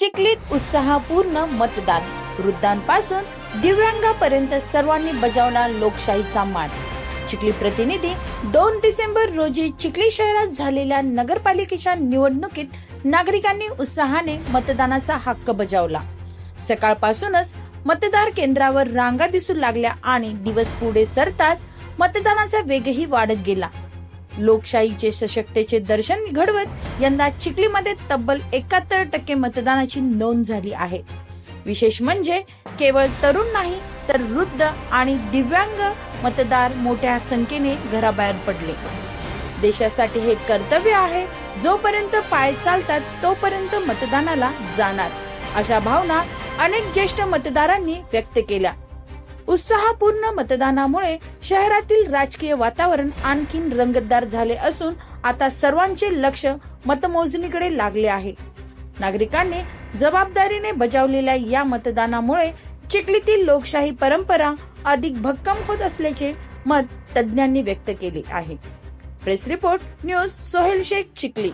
चिखलीत उत्साहपूर्ण मतदान, वृद्धांपासून दिव्यांगापर्यंत सर्वांनी बजावला लोकशाहीचा मान. चिखली प्रतिनिधी 2 डिसेंबर रोजी चिखली शहरात झालेल्या नगरपालिकेच्या निवडणुकीत नागरिकांनी उत्साहाने मतदानाचा हक्क बजावला. सकाळपासूनच मतदार केंद्रावर रांगा दिसू लागल्या आणि दिवस पुढे सरताच मतदानाचा वेगही वाढत गेला. लोकशाहीचे सशक्ततेचे दर्शन घडवत यंदा चिखलीमध्ये तब्बल 71% मतदानाची नोंद झाली आहे. विशेष म्हणजे केवळ तरुण नाही तर वृद्ध आणि दिव्यांग मतदार मोठ्या संख्येने घराबाहेर पडले. देशासाठी हे कर्तव्य आहे, जोपर्यंत पाय चालतात तोपर्यंत मतदानाला जाणार, अशा भावना अनेक ज्येष्ठ मतदारांनी व्यक्त केल्या. उत्साहपूर्ण मतदानामुळे शहरातील राजकीय वातावरण आणखीन रंगतदार झाले असून आता सर्वांचे लक्ष मतमोजणीकडे लागले आहे. नागरिकांनी जबाबदारीने बजावलेल्या या मतदानामुळे चिखलीतील लोकशाही परंपरा अधिक भक्कम होत असल्याचे मत तज्ञांनी व्यक्त केले आहे. Press report news Sohail Shaikh, Chikhli.